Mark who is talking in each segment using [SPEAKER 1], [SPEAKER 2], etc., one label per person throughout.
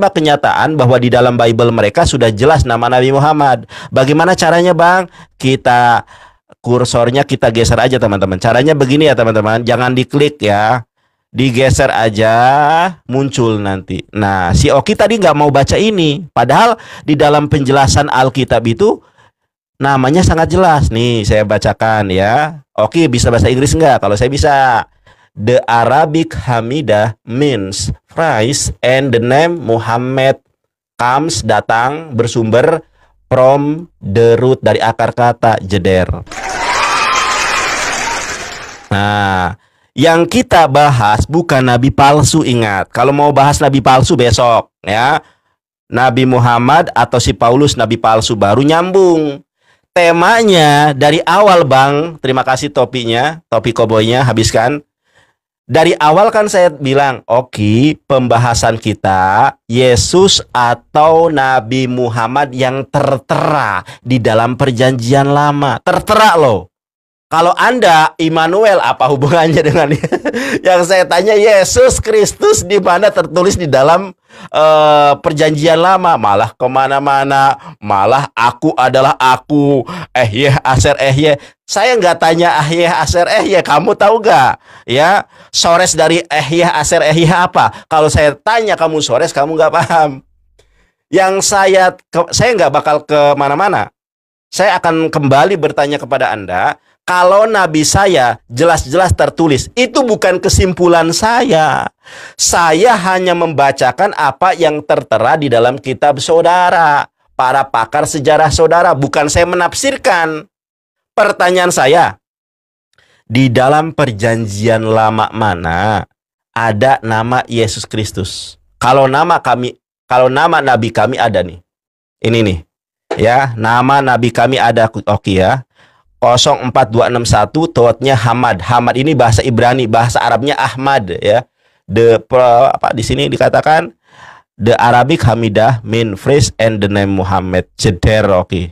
[SPEAKER 1] menerima kenyataan bahwa di dalam Bible mereka sudah jelas nama Nabi Muhammad. Bagaimana caranya, Bang? Kita kursornya kita geser aja, teman-teman. Caranya begini ya, teman-teman. Jangan diklik ya. Digeser aja, muncul nanti. Nah, si Oki tadi nggak mau baca ini. Padahal di dalam penjelasan Alkitab itu namanya sangat jelas. Nih, saya bacakan ya. Oki bisa bahasa Inggris nggak? Kalau saya bisa. The Arabic Hamidah means praise, and the name Muhammad comes, datang, bersumber from the root, dari akar kata jeder. Nah, yang kita bahas bukan nabi palsu, ingat. Kalau mau bahas nabi palsu besok ya. Nabi Muhammad atau si Paulus nabi palsu baru nyambung. Temanya dari awal, Bang. Terima kasih topinya, topi koboynya habiskan. Dari awal kan saya bilang, oke, pembahasan kita Yesus atau Nabi Muhammad yang tertera di dalam perjanjian lama. Tertera loh. Kalau Anda Immanuel, apa hubungannya dengan yang saya tanya? Yesus Kristus di mana tertulis di dalam perjanjian lama? Malah kemana-mana, malah aku adalah aku, aser Saya nggak tanya aser kamu tahu nggak? Ya, sores dari aser apa? Kalau saya tanya kamu sores, kamu nggak paham. Yang saya nggak bakal kemana-mana. Saya akan kembali bertanya kepada Anda. Kalau nabi saya jelas-jelas tertulis, itu bukan kesimpulan saya. Saya hanya membacakan apa yang tertera di dalam kitab saudara, para pakar sejarah saudara, bukan saya menafsirkan. Pertanyaan saya, di dalam perjanjian lama mana ada nama Yesus Kristus? Kalau nama nabi kami ada nih. Ini nih. Ya, nama nabi kami ada, oke ya. 04261 totnya Hamad. Hamad ini bahasa Ibrani, bahasa Arabnya Ahmad ya. Di sini dikatakan the Arabic Hamidah mean phrase and the name Muhammad jeder. Oke.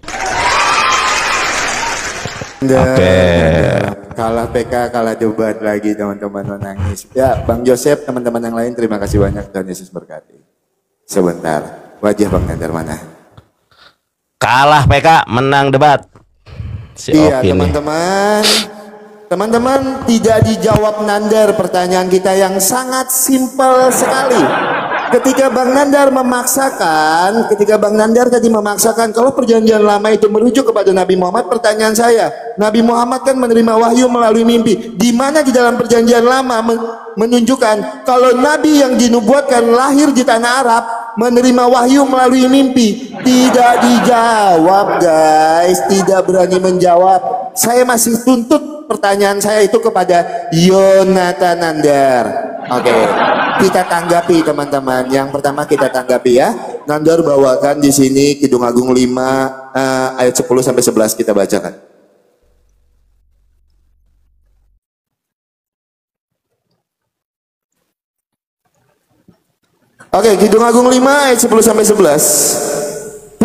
[SPEAKER 2] Kalah PK, kalah debat lagi teman-teman, menangis. Ya, Bang Joseph, teman-teman yang lain terima kasih banyak dan Yesus berkati. Sebentar, wajah Bang Nandar mana?
[SPEAKER 1] Kalah PK, menang debat.
[SPEAKER 2] Iya teman-teman, teman-teman tidak dijawab Nandar pertanyaan kita yang sangat simpel sekali. Ketika Bang Nandar tadi memaksakan kalau perjanjian lama itu merujuk kepada Nabi Muhammad, pertanyaan saya, Nabi Muhammad kan menerima wahyu melalui mimpi. Di mana di dalam perjanjian lama menunjukkan kalau Nabi yang dinubuatkan lahir di tanah Arab menerima wahyu melalui mimpi? Tidak dijawab guys, tidak berani menjawab. Saya masih tuntut pertanyaan saya itu kepada Yonatan Nandar. Oke, kita tanggapi teman-teman. Yang pertama kita tanggapi ya. Nandar bawakan di sini Kidung Agung 5 ayat 10 sampai 11 kita bacakan. Oke, Kidung Agung 5 ayat 10 sampai 11.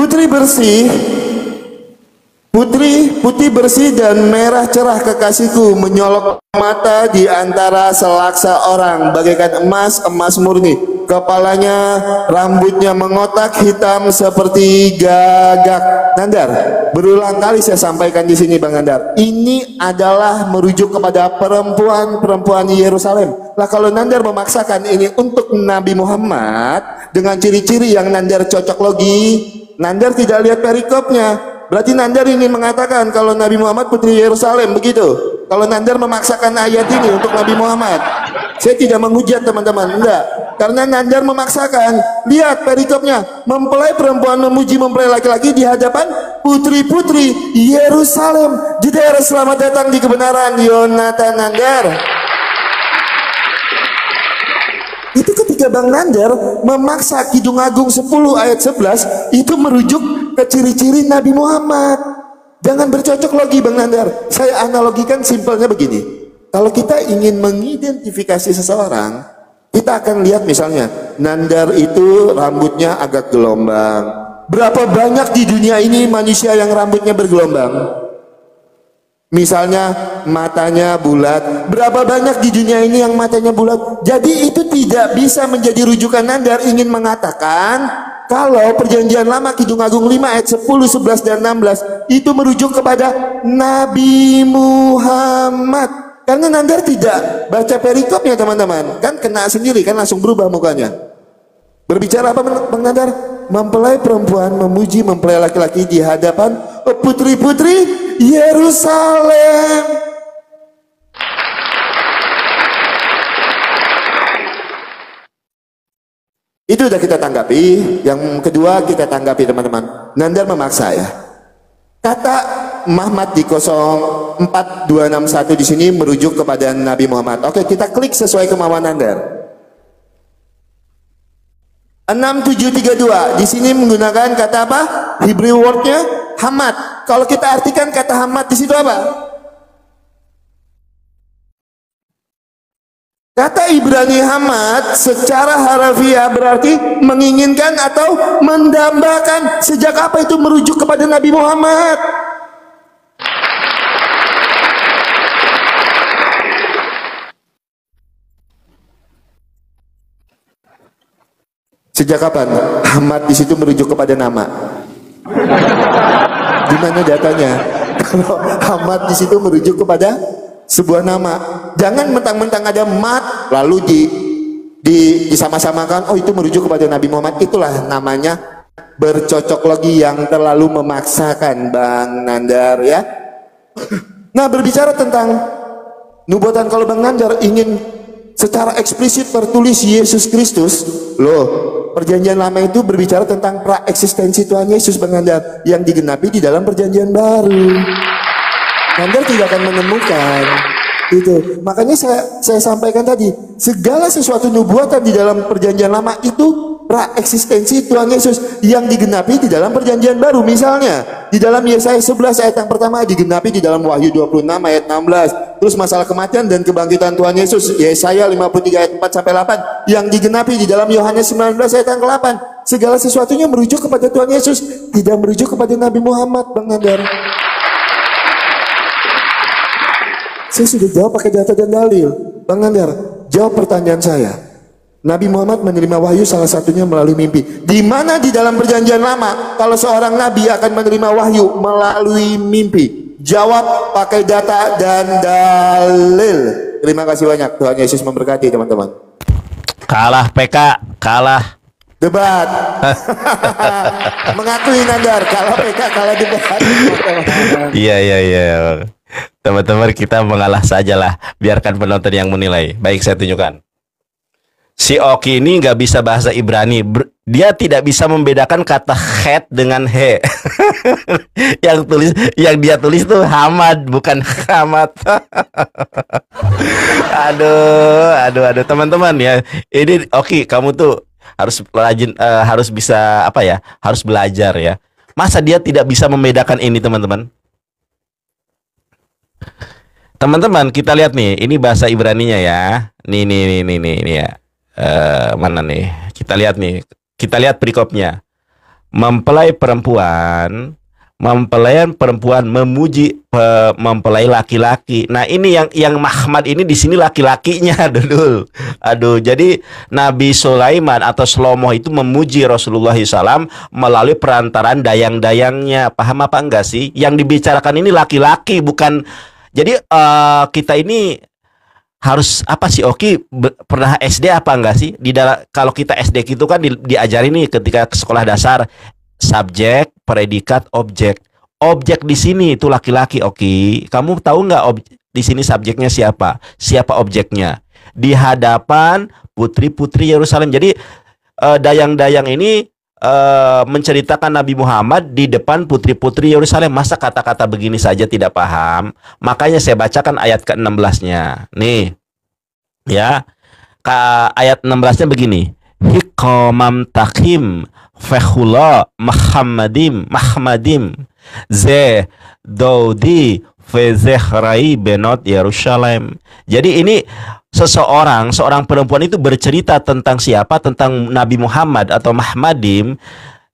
[SPEAKER 2] Putih bersih dan merah cerah kekasihku, menyolok mata di antara selaksa orang, bagaikan emas murni. Kepalanya, rambutnya mengotak hitam seperti gagak. Nandar, berulang kali saya sampaikan di sini Bang Nandar, ini adalah merujuk kepada perempuan Yerusalem. Lah kalau Nandar memaksakan ini untuk Nabi Muhammad dengan ciri-ciri yang Nandar cocok logi, Nandar tidak lihat perikopnya. Berarti Nandar ingin mengatakan kalau Nabi Muhammad putri Yerusalem, begitu? Kalau Nandar memaksakan ayat ini untuk Nabi Muhammad, saya tidak menghujat teman-teman, enggak. Karena Nandar memaksakan. Lihat perikopnya, mempelai perempuan memuji mempelai laki-laki di hadapan putri-putri Yerusalem. Jeder, selamat datang di kebenaran, Yonatan Nandar. Itu ketika Bang Nandar memaksa Kidung Agung 10 ayat 11 itu merujuk ke ciri-ciri Nabi Muhammad. Jangan bercocok logi Bang Nandar. Saya analogikan simpelnya begini. Kalau kita ingin mengidentifikasi seseorang, kita akan lihat misalnya Nandar itu rambutnya agak gelombang. Berapa banyak di dunia ini manusia yang rambutnya bergelombang? Misalnya matanya bulat. Berapa banyak di dunia ini yang matanya bulat? Jadi itu tidak bisa menjadi rujukan Nandar ingin mengatakan kalau perjanjian lama Kidung Agung 5 ayat 10, 11, dan 16 itu merujuk kepada Nabi Muhammad. Karena Nandar tidak baca perikopnya teman-teman. Kan kena sendiri, kan langsung berubah mukanya. Berbicara apa Bang Nandar? Mempelai perempuan memuji mempelai laki-laki di hadapan putri-putri Yerusalem. Itu udah kita tanggapi. Yang kedua kita tanggapi teman-teman. Nandar memaksa ya. Kata Muhammad di 04261 di sini merujuk kepada Nabi Muhammad. Oke, kita klik sesuai kemauan Nandar. 6732 di sini menggunakan kata apa? Hebrew wordnya Hamad. Kalau kita artikan kata Hamad di situ apa? Kata Ibrani Hamad secara harafiah berarti menginginkan atau mendambakan. Sejak apa itu merujuk kepada Nabi Muhammad? Sejak kapan Hamad di situ merujuk kepada nama? Di mana datanya? Kalau Hamad di situ merujuk kepada sebuah nama. Jangan mentang-mentang ada mat lalu disama-samakan. Oh, itu merujuk kepada Nabi Muhammad. Itulah namanya bercocok logi yang terlalu memaksakan, Bang Nandar ya. Nah, berbicara tentang nubuatan, kalau Bang Nandar ingin secara eksplisit tertulis Yesus Kristus, loh, perjanjian lama itu berbicara tentang pra-eksistensi Tuhan Yesus, Bang Nandar, yang digenapi di dalam perjanjian baru. Nandar tidak akan menemukan itu. Makanya saya sampaikan tadi, segala sesuatu nubuatan di dalam perjanjian lama itu pra-eksistensi Tuhan Yesus yang digenapi di dalam perjanjian baru. Misalnya di dalam Yesaya 11 ayat yang pertama digenapi di dalam Wahyu 26 ayat 16. Terus masalah kematian dan kebangkitan Tuhan Yesus Yesaya 53 ayat 4 sampai 8 yang digenapi di dalam Yohanes 19 ayat yang ke-8. Segala sesuatunya merujuk kepada Tuhan Yesus, tidak merujuk kepada Nabi Muhammad, Bang Nandar. Saya sudah jawab pakai data dan dalil. Bang Nandar, jawab pertanyaan saya. Nabi Muhammad menerima wahyu salah satunya melalui mimpi. Di mana di dalam perjanjian lama kalau seorang nabi akan menerima wahyu melalui mimpi? Jawab pakai data dan dalil. Terima kasih banyak. Tuhan Yesus memberkati teman-teman.
[SPEAKER 1] Kalah PK, kalah
[SPEAKER 2] debat. Mengakui Nandar kalah PK, kalah debat.
[SPEAKER 1] Iya. Teman-teman, kita mengalah sajalah. Biarkan penonton yang menilai. Baik, saya tunjukkan. Si Oki ini nggak bisa bahasa Ibrani. Dia tidak bisa membedakan kata het dengan he. yang dia tulis tuh Hamad, bukan Hamad. aduh, teman-teman ya. Ini Oki, kamu tuh harus rajin, harus bisa apa ya? Harus belajar ya. Masa dia tidak bisa membedakan ini, teman-teman? Teman-teman, kita lihat nih. Ini bahasa Ibraninya ya. Nih ya. Mana nih? Kita lihat nih. Kita lihat perikopnya. Mempelai perempuan memuji mempelai laki-laki. Nah, ini yang Muhammad ini di sini laki-lakinya, dulu. Aduh, jadi Nabi Sulaiman atau Shlomo itu memuji Rasulullah SAW melalui perantaraan dayang-dayangnya. Paham apa enggak sih? Yang dibicarakan ini laki-laki, bukan. Jadi kita ini harus apa sih, Oki? Pernah SD apa enggak sih? Kalau kita SD gitu kan diajari nih ketika ke sekolah dasar, subjek, predikat, objek. Objek di sini itu laki-laki, Oki. Kamu tahu nggak di sini subjeknya siapa? Siapa objeknya? Di hadapan putri-putri Yerusalem. Jadi dayang-dayang ini menceritakan Nabi Muhammad di depan putri-putri Yerusalem. Masa kata-kata begini saja tidak paham? Makanya saya bacakan ayat ke-16-nya. Nih. Ya. Ayat 16-nya begini. Hikomam takim fehula Mahmadim ze Daudi fezehrai benot Yerusalem. Jadi ini seorang perempuan itu bercerita tentang siapa? Tentang Nabi Muhammad atau Mahmadim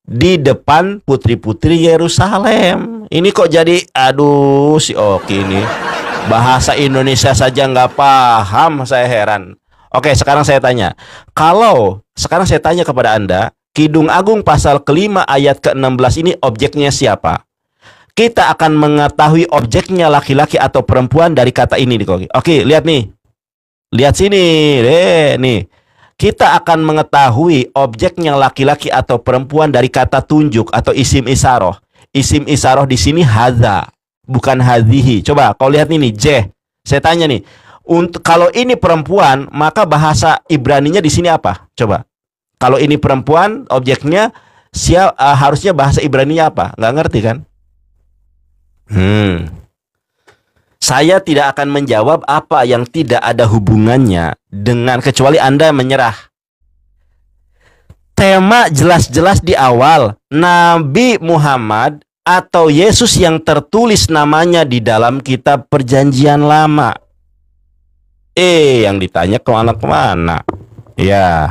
[SPEAKER 1] di depan putri-putri Yerusalem. Ini kok jadi, aduh, si Oki ini bahasa Indonesia saja nggak paham, saya heran. Oke, sekarang saya tanya. Sekarang saya tanya kepada Anda, Kidung Agung pasal kelima ayat ke-16 ini objeknya siapa? Kita akan mengetahui objeknya laki-laki atau perempuan dari kata ini nih. Oke, lihat nih. Lihat sini, nih. Kita akan mengetahui objeknya laki-laki atau perempuan dari kata tunjuk atau isim isaroh. Isim isaroh di sini hadza, bukan hadhihi. Coba kau lihat ini J. Saya tanya nih, kalau ini perempuan, maka bahasa Ibraninya di sini apa? Coba. Kalau ini perempuan, objeknya harusnya bahasa Ibraninya apa? Nggak ngerti kan? Saya tidak akan menjawab apa yang tidak ada hubungannya dengan, kecuali Anda menyerah. Tema jelas-jelas di awal, Nabi Muhammad atau Yesus yang tertulis namanya di dalam kitab Perjanjian Lama. Yang ditanya kemana-kemana. Ya.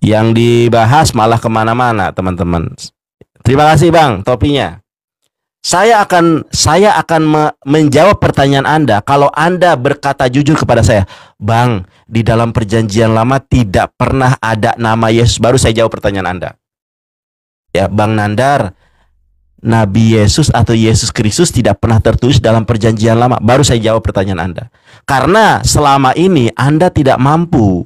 [SPEAKER 1] Yang dibahas malah kemana-mana, teman-teman. Terima kasih Bang, topinya. Saya akan menjawab pertanyaan Anda kalau Anda berkata jujur kepada saya, Bang, di dalam Perjanjian Lama tidak pernah ada nama Yesus. Baru saya jawab pertanyaan Anda. Ya, Bang Nandar, Nabi Yesus atau Yesus Kristus tidak pernah tertulis dalam Perjanjian Lama. Baru saya jawab pertanyaan Anda. Karena selama ini Anda tidak mampu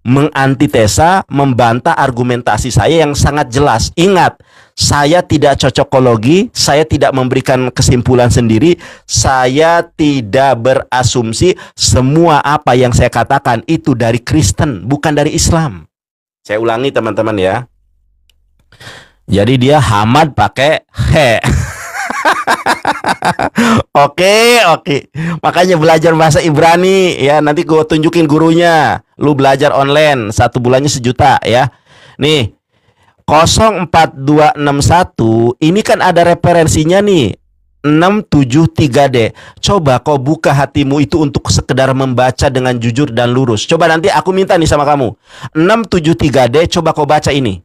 [SPEAKER 1] mengantitesa, membantah argumentasi saya yang sangat jelas. Ingat, saya tidak cocokologi, saya tidak memberikan kesimpulan sendiri, saya tidak berasumsi semua apa yang saya katakan itu dari Kristen, bukan dari Islam. Saya ulangi teman-teman ya. Jadi dia Hamad pakai he. Oke. Makanya belajar bahasa Ibrani ya. Nanti gue tunjukin gurunya. Lu belajar online 1 bulannya 1 juta ya. Nih 04261 ini kan ada referensinya nih 673D. Coba kau buka hatimu itu untuk sekedar membaca dengan jujur dan lurus. Coba nanti aku minta nih sama kamu 673D, coba kau baca ini.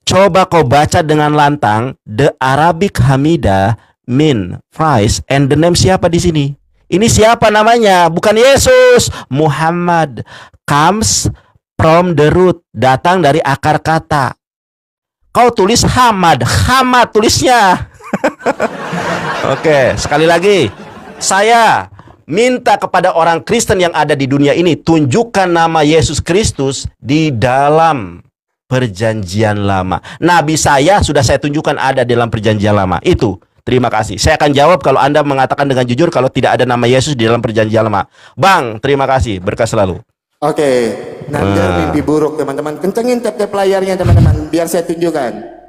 [SPEAKER 1] Coba kau baca dengan lantang The Arabic Hamidah mean price and the name siapa di sini? Ini siapa namanya? Bukan Yesus. Muhammad comes from the root, datang dari akar kata. Kau tulis Hamad tulisnya. Oke, sekali lagi. Saya minta kepada orang Kristen yang ada di dunia ini, tunjukkan nama Yesus Kristus di dalam Perjanjian Lama. Nabi saya sudah saya tunjukkan ada dalam Perjanjian Lama. Itu. Terima kasih. Saya akan jawab kalau Anda mengatakan dengan jujur kalau tidak ada nama Yesus di dalam Perjanjian Lama. Bang, terima kasih. Berkah selalu.
[SPEAKER 2] Oke. Nandar mimpi buruk, teman-teman. Kencengin tap-tap layarnya, teman-teman, biar saya tunjukkan.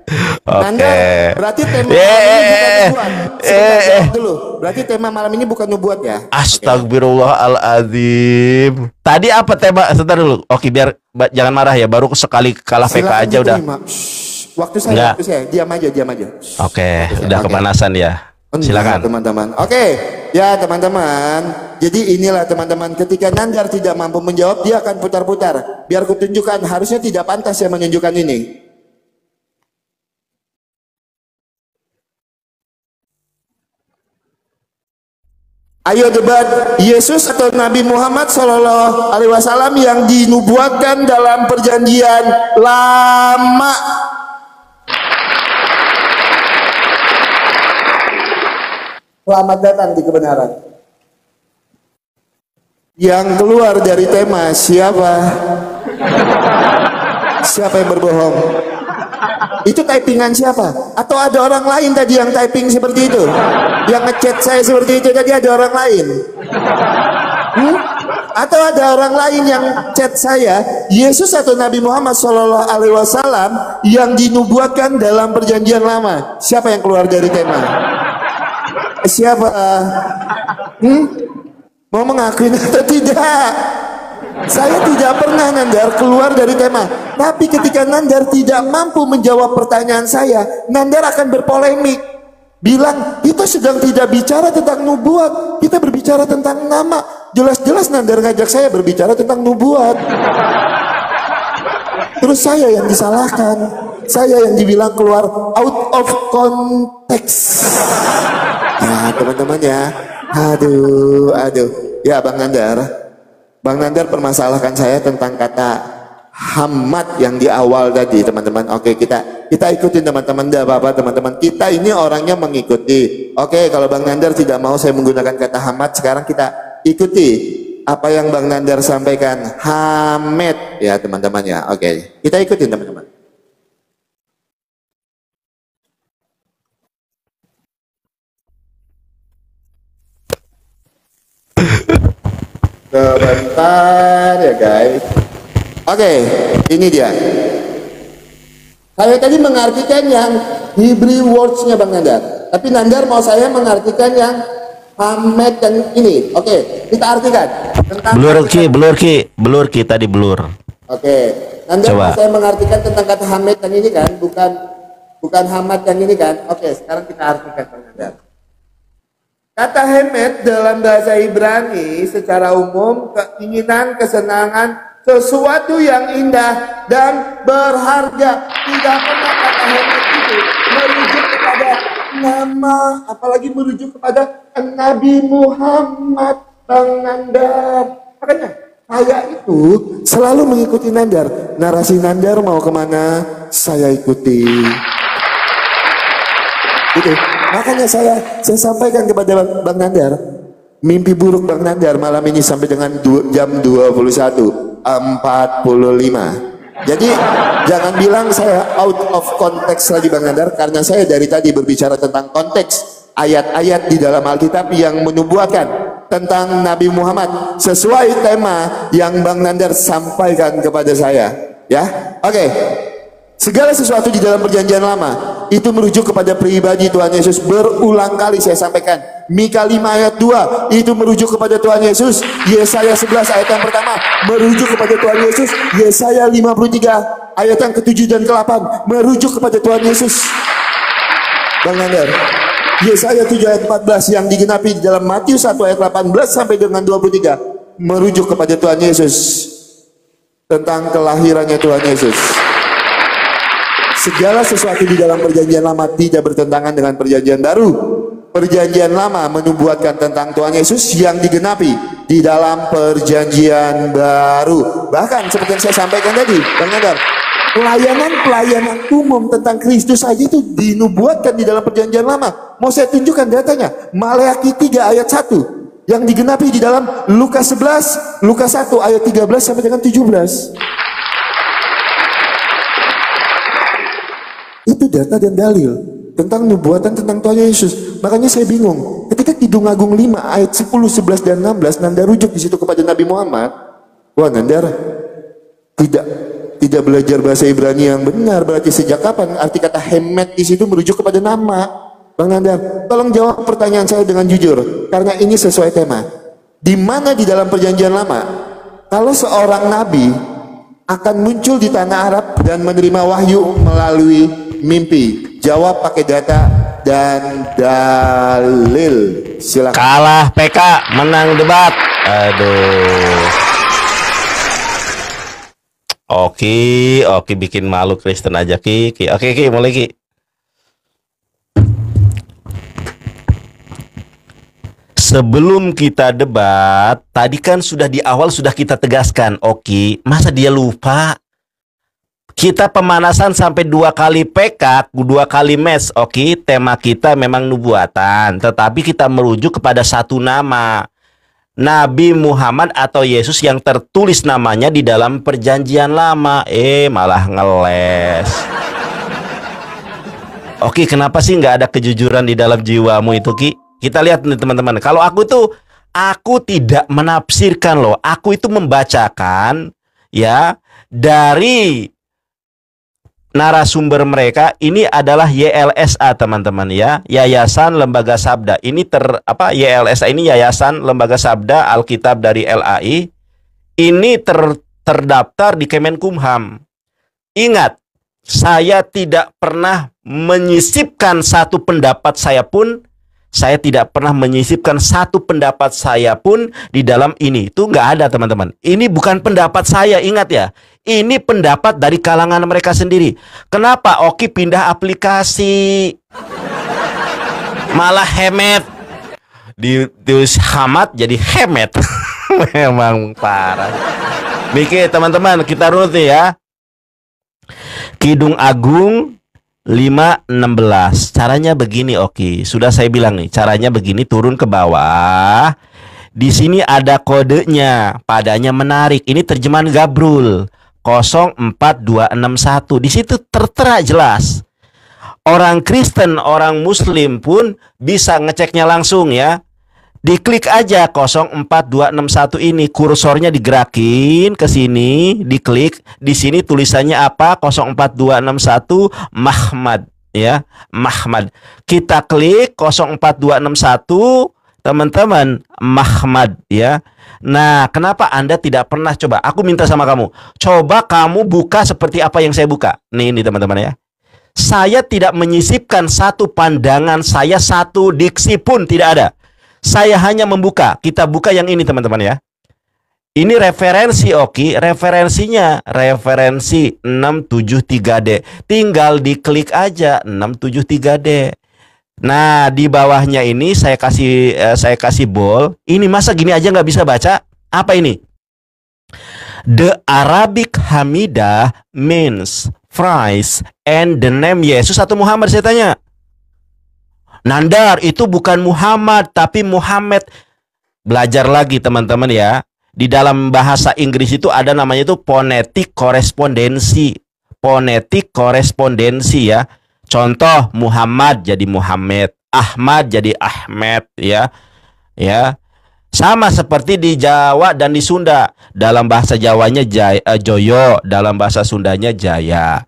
[SPEAKER 2] Nandar, berarti tema malam ini bukan nubuat. Dulu. Berarti tema malam ini bukan nubuat ya?
[SPEAKER 1] Astagfirullahaladzim. Tadi apa tema? Sebentar dulu. Oke, biar jangan marah ya. Baru sekali kalah PK aja udah.
[SPEAKER 2] Waktu saya. Diam aja.
[SPEAKER 1] Oke, udah kepanasan ya. Silakan
[SPEAKER 2] teman-teman. Oke, ya teman-teman. Jadi inilah teman-teman, ketika Nandar tidak mampu menjawab, dia akan putar-putar. Biar ku tunjukkan, harusnya tidak pantas saya menunjukkan ini. Ayo debat, Yesus atau Nabi Muhammad Shallallahu Alaihi Wasallam yang dinubuatkan dalam Perjanjian Lama. Selamat datang di kebenaran. Yang keluar dari tema siapa? Siapa yang berbohong? Itu typingan siapa? Atau ada orang lain tadi yang typing seperti itu? Yang ngechat saya seperti itu tadi ada orang lain? Atau ada orang lain yang chat saya, Yesus atau Nabi Muhammad Shallallahu Alaihi Wasallam yang dinubuatkan dalam Perjanjian Lama? Siapa yang keluar dari tema? Siapa? Mau mengakui atau tidak? Saya tidak pernah Nandar keluar dari tema. Tapi ketika Nandar tidak mampu menjawab pertanyaan saya, Nandar akan berpolemik. bilang kita sedang tidak bicara tentang nubuat, kita berbicara tentang nama. Jelas-jelas Nandar ngajak saya berbicara tentang nubuat. Terus saya yang disalahkan, saya yang dibilang keluar out of context. Ya teman-teman ya, aduh. Ya Bang Nandar permasalahkan saya tentang kata hamad yang di awal tadi teman-teman. Oke, kita ikutin teman-teman, enggak apa-apa teman-teman. Kita ini orangnya mengikuti. Oke, kalau Bang Nandar tidak mau saya menggunakan kata hamad, sekarang kita ikuti apa yang Bang Nandar sampaikan. Hamed ya teman-teman ya. Oke, kita ikutin teman-teman. Sebentar ya guys. Oke, ini dia. Saya tadi mengartikan yang Hebrew words-nya Bang Nandar. Tapi Nandar mau saya mengartikan yang Hamed dan ini. Oke, kita artikan. Tentang
[SPEAKER 1] blur ki tadi blur.
[SPEAKER 2] Oke, Nandar mau saya mengartikan tentang kata Hamed dan ini kan, bukan Hamad dan ini kan. Oke, sekarang kita artikan Bang Nandar. Kata Hamed dalam bahasa Ibrani secara umum keinginan, kesenangan, sesuatu yang indah dan berharga. Tidak pernah kata Hamed itu merujuk kepada nama, apalagi merujuk kepada Nabi Muhammad. Bang Nandar, makanya saya itu selalu mengikuti Nandar. Narasi Nandar mau kemana, saya ikuti. Gitu. Makanya saya sampaikan kepada Bang Nandar, mimpi buruk Bang Nandar malam ini sampai dengan jam 21.45. Jadi jangan bilang saya out of context lagi Bang Nandar, karena saya dari tadi berbicara tentang konteks ayat-ayat di dalam Alkitab yang menubuatkan tentang Nabi Muhammad sesuai tema yang Bang Nandar sampaikan kepada saya. Ya, oke. Segala sesuatu di dalam perjanjian lama itu merujuk kepada pribadi Tuhan Yesus. Berulang kali saya sampaikan. Mika 5 ayat 2 itu merujuk kepada Tuhan Yesus. Yesaya 11 ayat yang pertama merujuk kepada Tuhan Yesus. Yesaya 53 ayat yang ke-7 dan ke-8 merujuk kepada Tuhan Yesus. Bang Nandar, Yesaya 7 ayat 14 yang digenapi di dalam Matius 1 ayat 18 sampai dengan 23 merujuk kepada Tuhan Yesus, tentang kelahirannya Tuhan Yesus. Segala sesuatu di dalam perjanjian lama tidak bertentangan dengan perjanjian baru. Perjanjian lama menubuatkan tentang Tuhan Yesus yang digenapi di dalam perjanjian baru. Bahkan seperti yang saya sampaikan tadi, Bang Nandar, pelayanan umum tentang Kristus saja itu dinubuatkan di dalam perjanjian lama. Mau saya tunjukkan datanya. Maleakhi 3 ayat 1 yang digenapi di dalam Lukas 11, Lukas 1 ayat 13 sampai dengan 17. Itu data dan dalil tentang nubuatan tentang Tuhan Yesus. Makanya saya bingung ketika Kidung Agung 5 ayat 10, 11 dan 16 Nandar rujuk di situ kepada Nabi Muhammad. Wah, Nandar tidak belajar bahasa Ibrani yang benar. Berarti sejak kapan arti kata Hamed di situ merujuk kepada nama? Bang Nandar, tolong jawab pertanyaan saya dengan jujur, karena ini sesuai tema. Di mana di dalam perjanjian lama kalau seorang nabi akan muncul di tanah Arab dan menerima wahyu melalui mimpi? Jawab pakai data dan dalil. Silakan.
[SPEAKER 1] Kalah PK, menang debat. Aduh. Oke, bikin malu Kristen aja Ki. Oke, mulai Ki. Sebelum kita debat, tadi kan sudah di awal sudah kita tegaskan, Oki, masa dia lupa? Kita pemanasan sampai 2 kali PK, 2 kali mes, Oki. Tema kita memang nubuatan, tetapi kita merujuk kepada satu nama, Nabi Muhammad atau Yesus yang tertulis namanya di dalam perjanjian lama. Malah ngeles. Oki, kenapa sih nggak ada kejujuran di dalam jiwamu itu, Ki? Kita lihat nih teman-teman. Kalau aku tidak menafsirkan loh. Aku itu membacakan ya dari narasumber mereka. Ini adalah YLSA teman-teman ya, Yayasan Lembaga Sabda. Ini YLSA ini Yayasan Lembaga Sabda Alkitab dari LAI. Ini terdaftar di Kemenkumham. Ingat, Saya tidak pernah menyisipkan satu pendapat saya pun. Saya tidak pernah menyisipkan satu pendapat saya pun di dalam ini. Itu nggak ada, teman-teman. Ini bukan pendapat saya, ingat ya. Ini pendapat dari kalangan mereka sendiri. Kenapa Oki pindah aplikasi? Malah hemet. Ditulis Hamad jadi hemet. Memang parah. Oke, teman-teman, kita runut ya. Kidung Agung 5:16. Caranya begini, Oki. Sudah saya bilang nih, caranya begini, turun ke bawah. Di sini ada kodenya, padanya menarik. Ini terjemahan Gabrul 04261. Di situ tertera jelas. Orang Kristen, orang Muslim pun bisa ngeceknya langsung ya. Diklik aja 04261 ini, kursornya digerakin ke sini, diklik. Di sini tulisannya apa? 04261 Mahmad ya, Mahmad. Kita klik 04261, teman-teman, Mahmad ya. Nah, kenapa Anda tidak pernah coba? Aku minta sama kamu, coba kamu buka seperti apa yang saya buka. Ini teman-teman ya. Saya tidak menyisipkan satu pandangan saya, satu diksi pun tidak ada. Saya hanya membuka. Kita buka yang ini, teman-teman ya. Ini referensi, Oki. Referensinya referensi 673D. Tinggal diklik aja 673D. Nah, di bawahnya ini saya kasih bold. Ini masa gini aja nggak bisa baca? Apa ini? The Arabic Hamidah means phrase and the name Yesus atau Muhammad, saya tanya. Nandar, itu bukan Muhammad tapi Muhammad. Belajar lagi, teman-teman ya. Di dalam bahasa Inggris itu ada namanya itu phonetic korespondensi. Phonetic korespondensi ya. Contoh, Muhammad jadi Muhammad, Ahmad jadi Ahmed ya. Ya. Sama seperti di Jawa dan di Sunda. Dalam bahasa Jawanya Joyo, dalam bahasa Sundanya Jaya.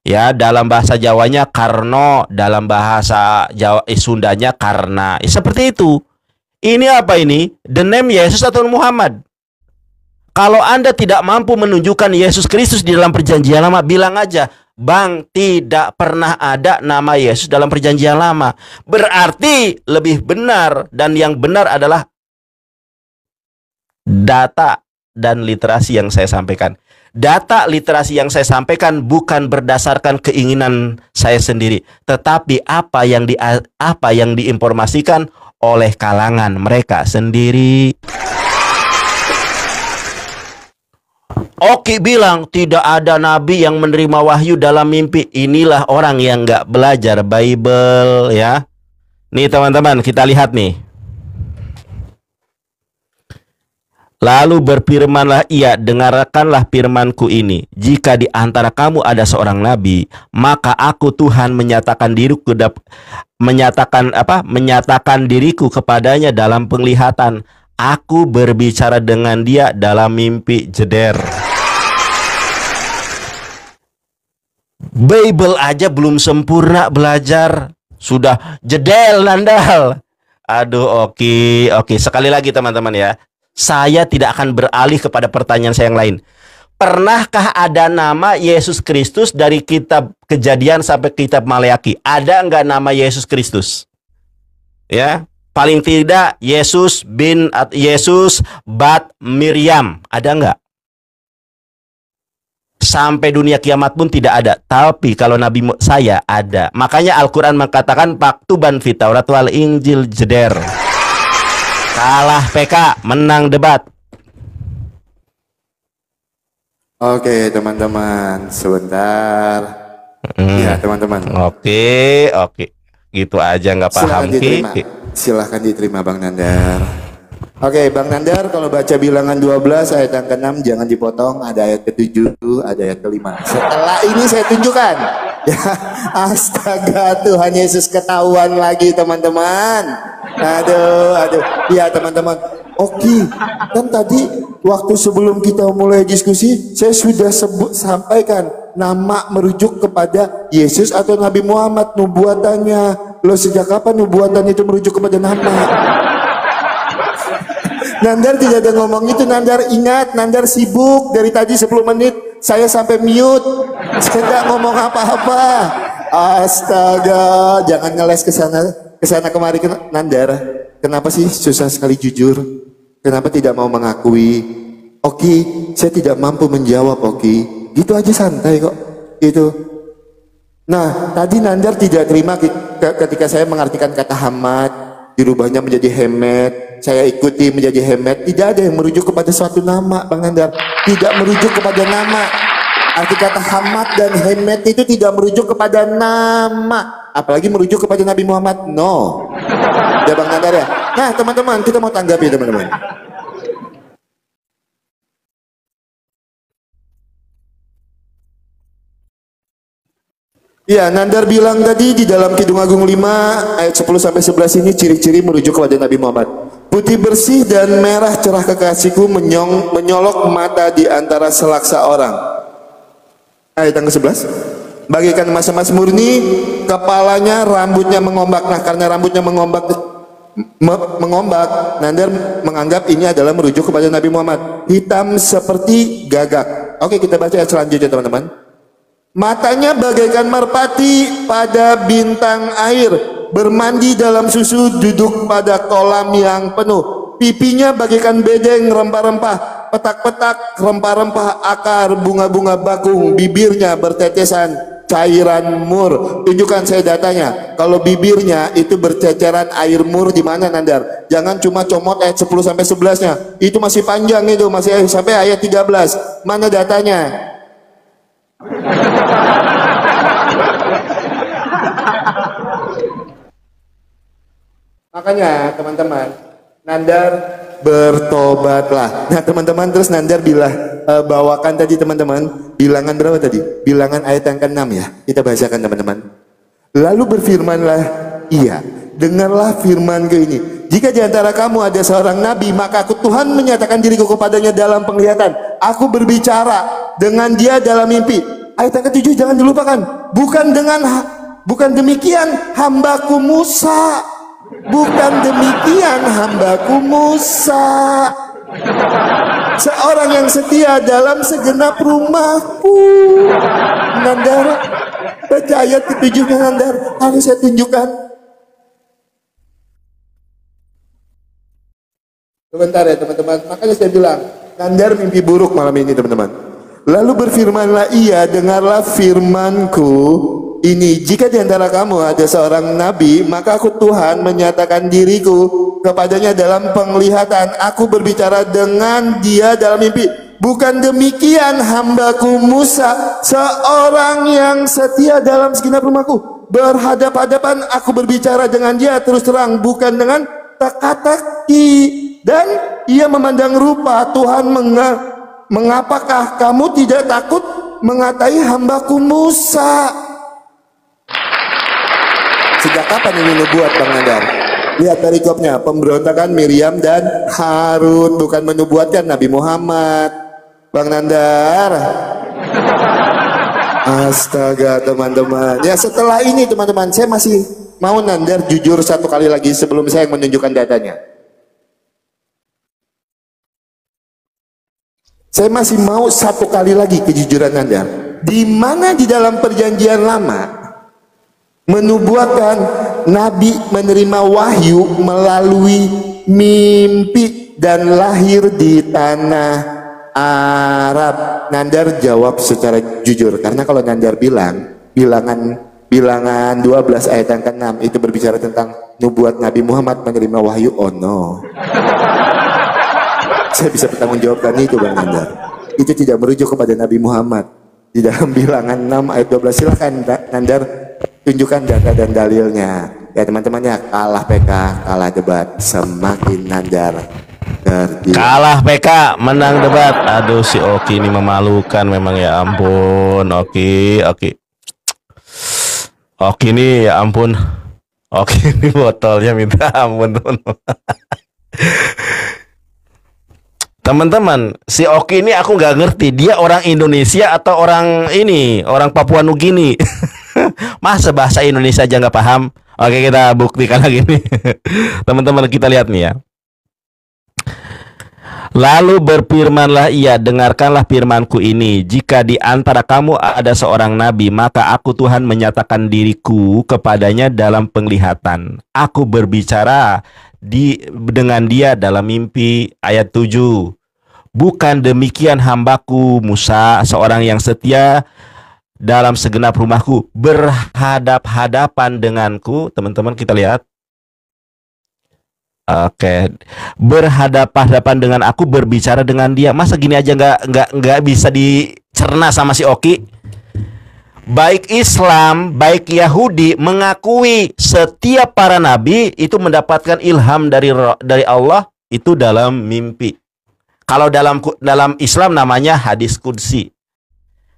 [SPEAKER 1] Ya, dalam bahasa Jawanya Karno, dalam bahasa Sundanya Karna. Seperti itu. Ini apa ini? The name Yesus atau Muhammad? Kalau Anda tidak mampu menunjukkan Yesus Kristus di dalam perjanjian lama, bilang aja, Bang, tidak pernah ada nama Yesus dalam perjanjian lama. Berarti lebih benar, dan yang benar adalah data dan literasi yang saya sampaikan. Data literasi yang saya sampaikan bukan berdasarkan keinginan saya sendiri, tetapi apa yang diinformasikan oleh kalangan mereka sendiri. Oki bilang tidak ada nabi yang menerima wahyu dalam mimpi. Inilah orang yang nggak belajar Bible ya. Nih teman-teman, kita lihat nih. Lalu berfirmanlah ia, dengarkanlah firmanku ini. Jika di antara kamu ada seorang nabi, maka aku Tuhan menyatakan diriku kepadanya dalam penglihatan. Aku berbicara dengan dia dalam mimpi, jeder. Bible aja belum sempurna belajar, sudah jedel nandal. Aduh, oke. Sekali lagi teman-teman ya. Saya tidak akan beralih kepada pertanyaan saya yang lain. Pernahkah ada nama Yesus Kristus dari kitab Kejadian sampai kitab Maleaki? Ada nggak nama Yesus Kristus? Ya, paling tidak Yesus bat Miriam. Ada nggak? Sampai dunia kiamat pun tidak ada. Tapi kalau Nabi saya ada. Makanya Al-Quran mengatakan paktuban fit Taurat wal Injil jeder. Kalah PK, menang debat.
[SPEAKER 2] Oke teman-teman, sebentar. Ya teman-teman.
[SPEAKER 1] Oke. Gitu aja nggak paham.
[SPEAKER 2] Silahkan diterima Bang Nandar. Oke Bang Nandar, kalau baca bilangan 12 ayat yang ke-6 jangan dipotong. Ada ayat ke-7, ada ayat ke-5. Setelah ini saya tunjukkan. Ya, astaga, Tuhan Yesus ketahuan lagi teman-teman. Aduh. Ya teman-teman. Oke, kan tadi waktu sebelum kita mulai diskusi, saya sudah sampaikan nama merujuk kepada Yesus atau Nabi Muhammad, nubuatannya. Loh, sejak kapan nubuatan itu merujuk kepada nama? Nandar tidak ada ngomong itu. Nandar ingat, Nandar sibuk dari tadi 10 menit Saya sampai mute. Saya nggak ngomong apa-apa. Astaga, jangan ngeles ke sana kemari Nandar. Kenapa sih susah sekali jujur? Kenapa tidak mau mengakui? Oki, saya tidak mampu menjawab, Oki. Gitu aja santai kok. Gitu. Nah, tadi Nandar tidak terima ketika saya mengartikan kata hamad, dirubahnya menjadi hemet. Saya ikuti menjadi hemet. Tidak ada yang merujuk kepada suatu nama, Bang Nandar. Tidak merujuk kepada nama. Arti kata hamad dan hemet itu tidak merujuk kepada nama. Apalagi merujuk kepada Nabi Muhammad. No. Ya Bang Nandar ya. Nah teman-teman, kita mau tanggapi teman-teman. Ya, Nandar bilang tadi di dalam Kidung Agung 5 ayat 10 sampai 11 ini ciri-ciri merujuk kepada Nabi Muhammad. Putih bersih dan merah cerah kekasihku menyolok mata di antara selaksa orang. Ayat yang ke-11. Bagaikan emas-emas murni, kepalanya rambutnya mengombak. Nah, karena rambutnya mengombak, Nandar menganggap ini adalah merujuk kepada Nabi Muhammad. Hitam seperti gagak. Oke, kita baca ayat selanjutnya teman-teman. Matanya bagaikan merpati pada bintang air, bermandi dalam susu, duduk pada kolam yang penuh. Pipinya bagaikan bedeng rempah-rempah, petak-petak rempah-rempah akar bunga-bunga bakung. Bibirnya bertetesan cairan mur. Tunjukkan saya datanya. Kalau bibirnya itu berceceran air mur di mana Nandar? Jangan cuma comot ayat 10 sampai 11-nya. Itu masih panjang itu, masih sampai ayat 13. Mana datanya? Makanya teman-teman, Nandar bertobatlah. Nah teman-teman, terus Nandar bawakan tadi teman-teman, bilangan berapa tadi? Bilangan ayat yang ke-6 ya. Kita bacakan teman-teman. Lalu berfirmanlah, iya, dengarlah firmanku ini. Jika di antara kamu ada seorang nabi, maka aku Tuhan menyatakan diriku kepadanya dalam penglihatan. Aku berbicara dengan dia dalam mimpi. Ayat yang ke-7 jangan dilupakan. Bukan demikian hambaku Musa. Bukan demikian hambaku Musa. Seorang yang setia dalam segenap rumahku. Nandar, baca ayat ke-7 Nandar. Harus saya tunjukkan. Sebentar ya teman-teman. Makanya saya bilang, Nandar mimpi buruk malam ini teman-teman. Lalu berfirmanlah ia, dengarlah firmanku ini. Jika di antara kamu ada seorang nabi, maka aku Tuhan menyatakan diriku kepadanya dalam penglihatan. Aku berbicara dengan dia dalam mimpi. Bukan demikian hambaku Musa, seorang yang setia dalam segenap rumahku. Berhadap-hadapan aku berbicara dengan dia terus terang, bukan dengan teka-teki. Dan ia memandang rupa. Tuhan mengapakah kamu tidak takut mengatai hambaku Musa? Sejak kapan ini nubuat Bang Nandar? Lihat perikopnya, pemberontakan Miriam dan Harun, bukan menubuatkan Nabi Muhammad. Bang Nandar. Astaga teman-teman. Ya setelah ini teman-teman, saya masih mau Nandar jujur satu kali lagi sebelum saya menunjukkan datanya. Saya masih mau satu kali lagi kejujuran Anda. Di mana di dalam perjanjian lama menubuatkan Nabi menerima wahyu melalui mimpi dan lahir di tanah Arab? Nandar jawab secara jujur, karena kalau Nandar bilangan 12 ayat yang ke-6 itu berbicara tentang nubuat Nabi Muhammad menerima wahyu. Oh no. Saya bisa bertanggung jawabkan itu Bang Nandar. Itu tidak merujuk kepada Nabi Muhammad. Di dalam bilangan 6 ayat 12 silahkan Nandar tunjukkan data dan dalilnya. Ya teman-teman ya, kalah PK, kalah debat. Semakin Nandar
[SPEAKER 1] kalah PK, menang debat. Aduh si Oki ini memalukan memang, ya ampun. Oki ini ya ampun. Oki ini botolnya minta ampun teman-teman. Teman-teman, si Oki ini aku nggak ngerti dia orang Indonesia atau orang Papua Nugini. Masa bahasa Indonesia aja nggak paham? Oke, kita buktikan lagi nih. Teman-teman, kita lihat nih ya. Lalu berfirmanlah ia, dengarkanlah firmanku ini. Jika di antara kamu ada seorang nabi, maka aku Tuhan menyatakan diriku kepadanya dalam penglihatan. Aku berbicara dengan dia dalam mimpi. Ayat 7. Bukan demikian hambaku Musa, seorang yang setia dalam segenap rumahku, berhadap-hadapan denganku. Teman-teman kita lihat. Oke, berhadapan-hadapan dengan aku, berbicara dengan dia. Masa gini aja nggak bisa dicerna sama si Oki? Baik Islam, baik Yahudi mengakui setiap para nabi itu mendapatkan ilham dari Allah itu dalam mimpi. Kalau dalam Islam namanya hadis qudsi.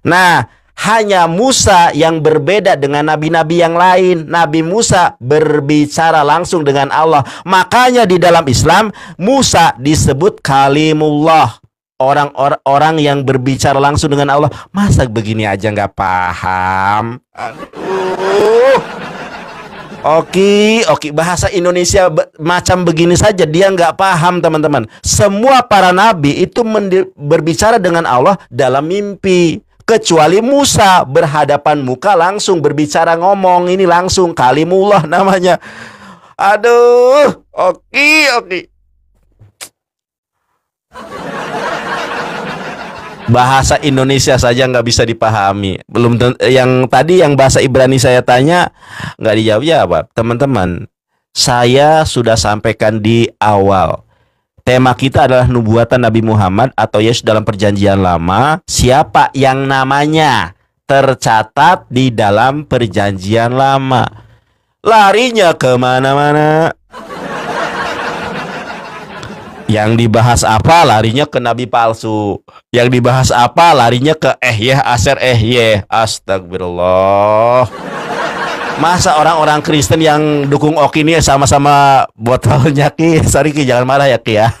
[SPEAKER 1] Nah, hanya Musa yang berbeda dengan nabi-nabi yang lain. Nabi Musa berbicara langsung dengan Allah. Makanya di dalam Islam Musa disebut kalimullah, orang yang berbicara langsung dengan Allah. Masa begini aja nggak paham? Aduh. Oke, bahasa Indonesia macam begini saja dia nggak paham, teman-teman. Semua para nabi itu berbicara dengan Allah dalam mimpi, kecuali Musa berhadapan muka langsung berbicara, ngomong. Ini langsung kalimullah namanya. Aduh, oke. Bahasa Indonesia saja nggak bisa dipahami. Belum yang tadi yang bahasa Ibrani saya tanya nggak dijawab. Teman-teman, saya sudah sampaikan di awal. Tema kita adalah nubuatan Nabi Muhammad atau Yesus dalam perjanjian lama. Siapa yang namanya tercatat di dalam perjanjian lama? Larinya kemana-mana. Yang dibahas apa? Larinya ke nabi palsu. Yang dibahas apa? Larinya ke Aser Astagfirullah. Masa orang-orang Kristen yang dukung Oki ini sama-sama botolnya Ki? Sorry Ki, jangan marah ya Ki ya.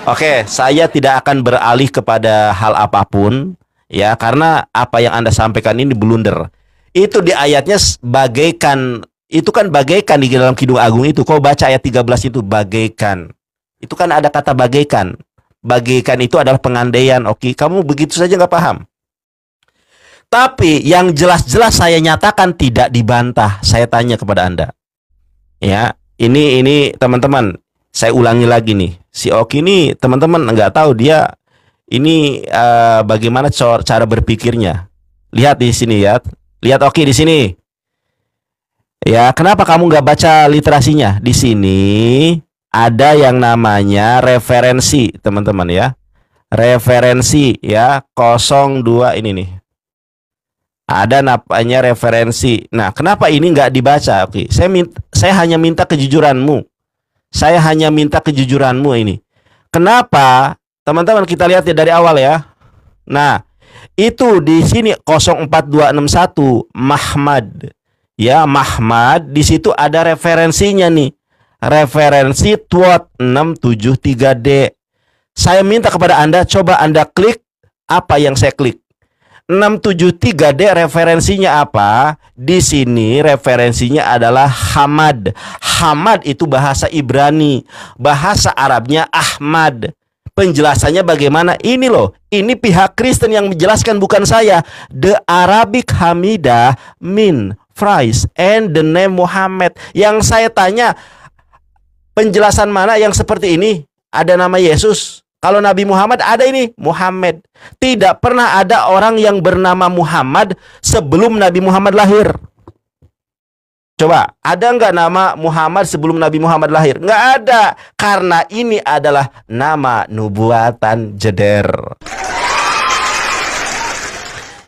[SPEAKER 1] Oke, saya tidak akan beralih kepada hal apapun ya, karena apa yang Anda sampaikan ini blunder. Itu di ayatnya bagaikan. Itu kan bagaikan di dalam Kidung Agung itu. Kau baca ayat 13 itu bagaikan. Itu kan ada kata bagaikan. Bagaikan itu adalah pengandaian. Oke, kamu begitu saja nggak paham. Tapi yang jelas-jelas saya nyatakan tidak dibantah. Saya tanya kepada Anda. Ya, ini teman-teman. Saya ulangi lagi nih. Si Oki ini teman-teman nggak tahu dia ini bagaimana cara berpikirnya. Lihat di sini ya. Lihat Oki di sini. Ya, kenapa kamu nggak baca literasinya? Di sini ada yang namanya referensi, teman-teman ya. Referensi ya, 02 ini nih. Ada namanya referensi. Nah, kenapa ini nggak dibaca? Oke, saya hanya minta kejujuranmu. Saya hanya minta kejujuranmu ini. Kenapa? Teman-teman kita lihat ya dari awal ya. Nah, itu di sini 04261 Mahmad. Ya, Mahmad, di situ ada referensinya nih. Referensi TWOT 673D. Saya minta kepada Anda, coba Anda klik apa yang saya klik. 673D referensinya apa? Di sini referensinya adalah Hamad. Hamad itu bahasa Ibrani. Bahasa Arabnya Ahmad. Penjelasannya bagaimana? Ini loh. Ini pihak Kristen yang menjelaskan, bukan saya. The Arabic Hamidah mean Christ and the name Muhammad. Yang saya tanya, penjelasan mana yang seperti ini? Ada nama Yesus. Kalau Nabi Muhammad ada ini Muhammad. Tidak pernah ada orang yang bernama Muhammad sebelum Nabi Muhammad lahir. Coba, ada nggak nama Muhammad sebelum Nabi Muhammad lahir? Nggak ada. Karena ini adalah nama nubuatan jeder.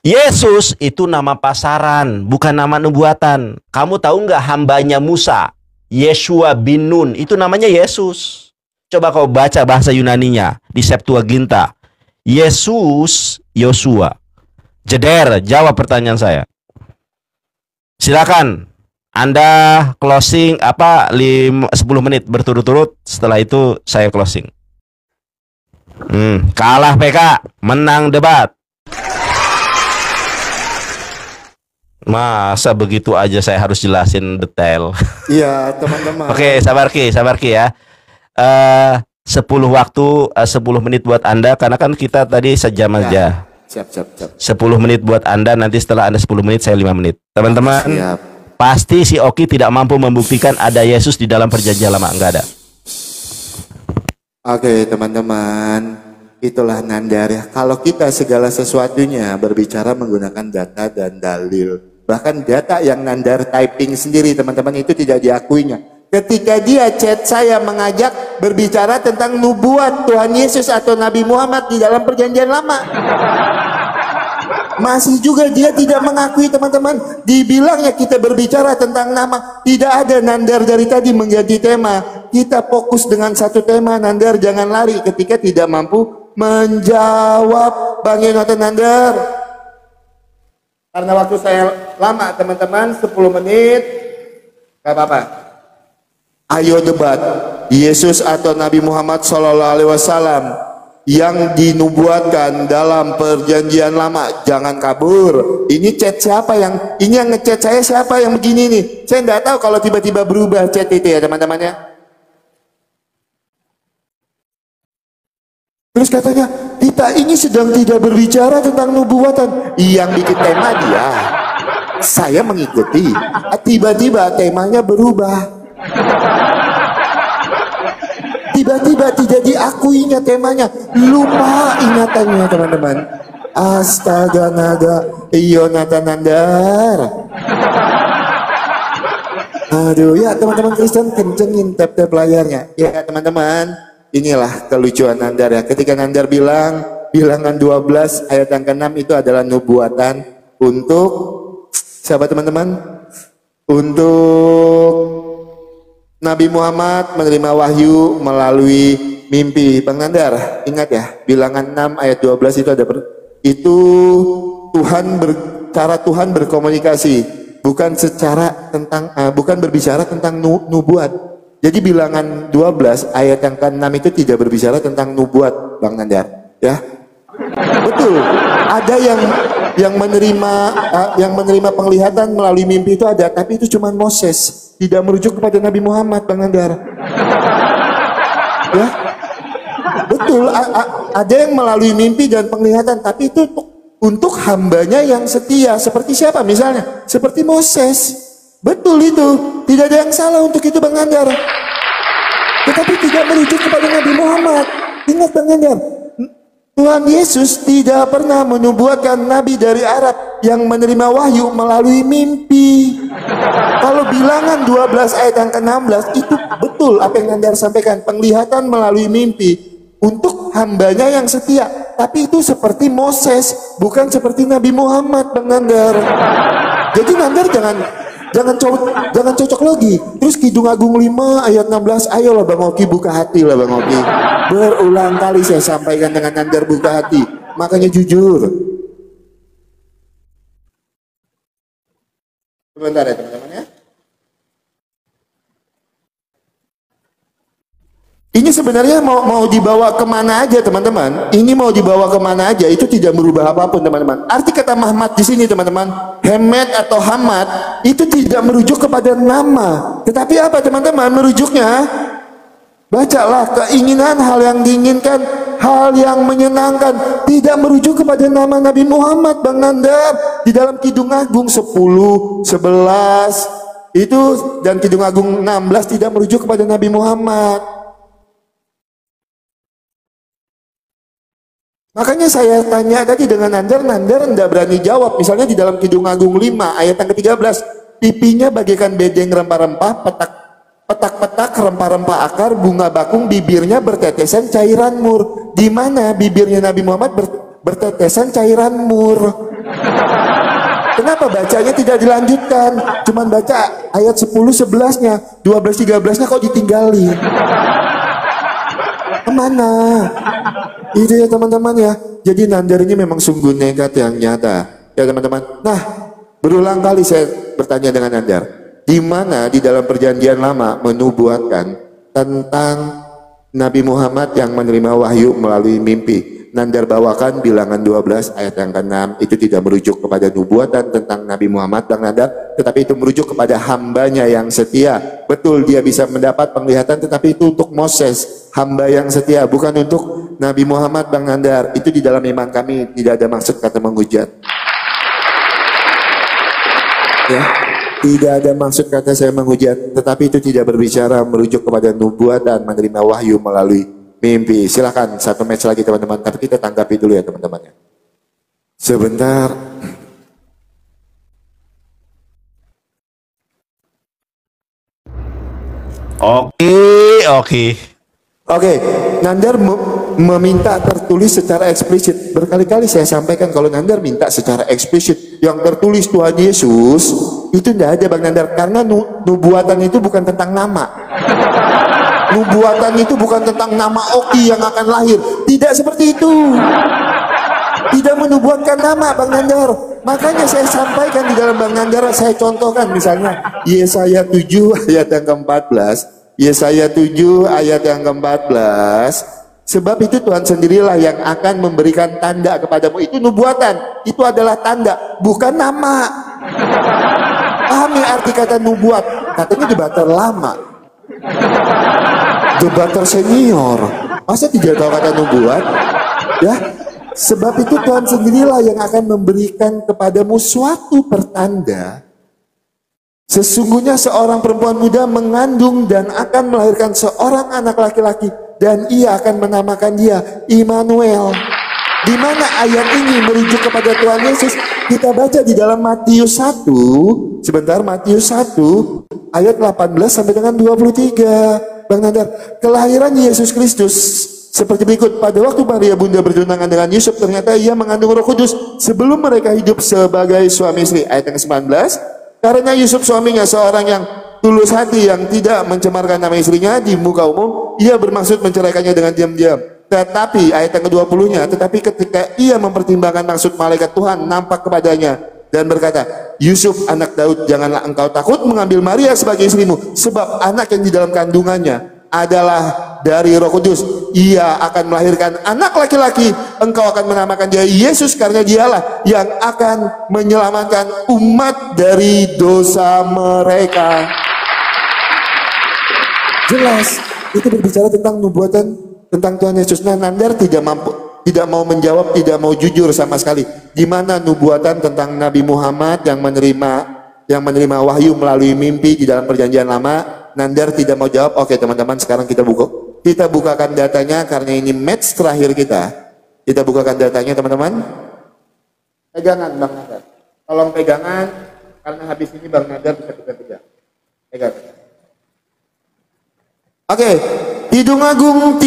[SPEAKER 1] Yesus itu nama pasaran, bukan nama nubuatan. Kamu tahu nggak hambanya Musa, Yeshua bin Nun, itu namanya Yesus. Coba kau baca bahasa Yunaninya di Septuaginta. Yesus, Yosua. Jeder, jawab pertanyaan saya. Silakan. Anda closing 10 menit berturut-turut, setelah itu saya closing. Kalah PK, menang debat. Masa begitu aja saya harus jelasin detail?
[SPEAKER 2] Iya, teman-teman.
[SPEAKER 1] Oke, sabar Ki ya. 10 waktu, 10 menit buat Anda, karena kan kita tadi sejam aja.
[SPEAKER 2] Siap.
[SPEAKER 1] 10 menit buat Anda, nanti setelah Anda 10 menit, saya 5 menit. Teman-teman,
[SPEAKER 2] Siap.
[SPEAKER 1] pasti si Oki tidak mampu membuktikan ada Yesus di dalam perjanjian lama. Enggak ada.
[SPEAKER 2] Oke teman-teman, itulah nandar ya. Kalau kita segala sesuatunya berbicara menggunakan data dan dalil. Bahkan data yang nandar typing sendiri teman-teman itu tidak diakuinya. Ketika dia chat saya mengajak berbicara tentang nubuat Tuhan Yesus atau Nabi Muhammad di dalam perjanjian lama, masih juga dia tidak mengakui teman-teman. Dibilangnya kita berbicara tentang nama, tidak ada nandar dari tadi menjadi tema. Kita fokus dengan satu tema, nandar jangan lari ketika tidak mampu menjawab. Bang Yonatan Nandar, karena waktu saya lama teman-teman, 10 menit gak apa-apa. Ayo debat, Yesus atau Nabi Muhammad SAW yang dinubuatkan dalam perjanjian lama. Jangan kabur. Ini chat siapa yang, ini yang ngechat saya siapa yang begini nih? Saya nggak tahu kalau tiba-tiba berubah chat itu ya teman-teman ya. Terus katanya, kita ini sedang tidak berbicara tentang nubuatan. Yang bikin tema dia, saya mengikuti. Tiba-tiba temanya berubah. Tiba-tiba tidak diakuinya temanya, lupa ingatannya teman-teman. Astaga naga, Yonatan Nandar. Aduh ya teman-teman Kristen, kencengin tap-tap layarnya. Ya teman-teman, inilah kelucuan Nandar ya. Ketika Nandar bilang bilangan 12 ayat yang ke-6 itu adalah nubuatan untuk siapa teman-teman? Untuk Nabi Muhammad menerima wahyu melalui mimpi. Bang Nandar, ingat ya, bilangan 6 ayat 12 itu ada itu cara Tuhan berkomunikasi, bukan secara tentang bukan berbicara tentang nubuat. Jadi bilangan 12 ayat yang ke-6 itu tidak berbicara tentang nubuat, Bang Nandar, ya. Betul. Ada yang menerima penglihatan melalui mimpi itu ada, tapi itu cuma Moses. Tidak merujuk kepada Nabi Muhammad, Bang Nandar. Ya, betul. Ada yang melalui mimpi dan penglihatan, tapi itu untuk hambanya yang setia. Seperti siapa misalnya? Seperti Moses. Betul itu. Tidak ada yang salah untuk itu, Bang Nandar. Tetapi tidak merujuk kepada Nabi Muhammad. Ingat, Bang Nandar, Tuhan Yesus tidak pernah menubuatkan nabi dari Arab yang menerima wahyu melalui mimpi. Kalau bilangan 12 ayat yang ke-16 itu betul apa yang Nandar sampaikan, penglihatan melalui mimpi untuk hambanya yang setia. Tapi itu seperti Moses, bukan seperti Nabi Muhammad, Bang Nandar. Jadi Nandar jangan cocok lagi. Terus Kidung Agung 5 ayat 16, ayolah Bang Oki buka hati lah Bang Oki. Berulang kali saya sampaikan dengan Nandar buka hati. Makanya jujur. Sebentar ya teman-teman ya. Ini sebenarnya mau dibawa kemana aja teman-teman. Ini mau dibawa kemana aja, itu tidak merubah apapun teman-teman. Arti kata Mahmad di sini teman-teman, Hemet atau Hamad itu tidak merujuk kepada nama. Tetapi apa teman-teman merujuknya? Bacalah keinginan, hal yang diinginkan, hal yang menyenangkan. Tidak merujuk kepada nama Nabi Muhammad, Bang Nandar. Di dalam Kidung Agung 10, 11 itu dan Kidung Agung 16 tidak merujuk kepada Nabi Muhammad. Makanya saya tanya tadi dengan Nandar enggak berani jawab. Misalnya di dalam Kidung Agung 5 ayat yang ke-13, pipinya bagaikan bedeng rempah-rempah, petak-petak rempah-rempah akar, bunga bakung, bibirnya bertetesan cairan mur. Di mana bibirnya Nabi Muhammad bertetesan cairan mur? Kenapa bacanya tidak dilanjutkan? Cuman baca ayat 10 11-nya, 12 13-nya kok ditinggalin? Kemana? Itu ya teman-teman ya. Jadi Nandar ini memang sungguh nekat yang nyata ya teman-teman. Nah, berulang kali saya bertanya dengan Nandar, di mana di dalam perjanjian lama menubuatkan tentang Nabi Muhammad yang menerima wahyu melalui mimpi. Nandar bawakan bilangan 12 ayat yang ke-6 itu tidak merujuk kepada nubuatan tentang Nabi Muhammad Bang Nandar, tetapi itu merujuk kepada hambanya yang setia. Betul dia bisa mendapat penglihatan, tetapi itu untuk Moses, hamba yang setia, bukan untuk Nabi Muhammad Bang Nandar. Itu di dalam iman kami tidak ada maksud kata menghujat. Ya, tidak ada maksud kata saya menghujat, tetapi itu tidak berbicara merujuk kepada nubuatan menerima wahyu melalui mimpi. Silakan satu match lagi teman-teman, tapi kita tanggapi dulu ya teman-teman ya. Sebentar. Oke, Nandar meminta tertulis secara eksplisit. Berkali-kali saya sampaikan kalau Nandar minta secara eksplisit, yang tertulis Tuhan Yesus itu tidak ada Bang Nandar, karena nubuatan itu bukan tentang nama. Nubuatan itu bukan tentang nama Oki yang akan lahir. Tidak seperti itu. Tidak menubuatkan nama Bang Nandar. Makanya saya sampaikan di dalam Bang Nandar, saya contohkan misalnya Yesaya 7 ayat yang ke-14. Yesaya 7 ayat yang ke-14. Sebab itu Tuhan sendirilah yang akan memberikan tanda kepadamu. Itu nubuatan. Itu adalah tanda, bukan nama. Pahami arti kata nubuat? Katanya debater lama, debater senior, masa tidak tahu kata nubuat? Ya, sebab itu Tuhan sendirilah yang akan memberikan kepadamu suatu pertanda. Sesungguhnya seorang perempuan muda mengandung dan akan melahirkan seorang anak laki-laki, dan ia akan menamakan dia Immanuel. Di mana ayat ini merujuk kepada Tuhan Yesus? Kita baca di dalam Matius 1. Sebentar, Matius 1 ayat 18 sampai dengan 23. Bang Nandar, kelahiran Yesus Kristus seperti berikut. Pada waktu Maria bunda bertunangan dengan Yusuf, ternyata ia mengandung Roh Kudus sebelum mereka hidup sebagai suami istri. Ayat yang ke-19, karena Yusuf suaminya seorang yang tulus hati, yang tidak mencemarkan nama istrinya di muka umum, ia bermaksud menceraikannya dengan diam-diam. Tetapi ayat yang ke-20-nya, tetapi ketika ia mempertimbangkan maksud malaikat Tuhan nampak kepadanya dan berkata, Yusuf anak Daud, janganlah engkau takut mengambil Maria sebagai istrimu, sebab anak yang di dalam kandungannya adalah dari Roh Kudus. Ia akan melahirkan anak laki-laki, engkau akan menamakan dia Yesus, karena dialah yang akan menyelamatkan umat dari dosa mereka. Jelas, itu berbicara tentang nubuatan tentang Tuhan Yesus. Nah, Nandar tidak mau menjawab, tidak mau jujur sama sekali. Di mana nubuatan tentang Nabi Muhammad yang menerima wahyu melalui mimpi di dalam perjanjian lama? Nandar tidak mau jawab. Oke teman-teman, sekarang kita bukakan datanya, karena ini match terakhir kita. Kita bukakan datanya teman-teman. Pegangan Bang Nandar, tolong pegangan, karena habis ini Bang Nandar bisa kita pegang. Pegang. Oke, Kidung Agung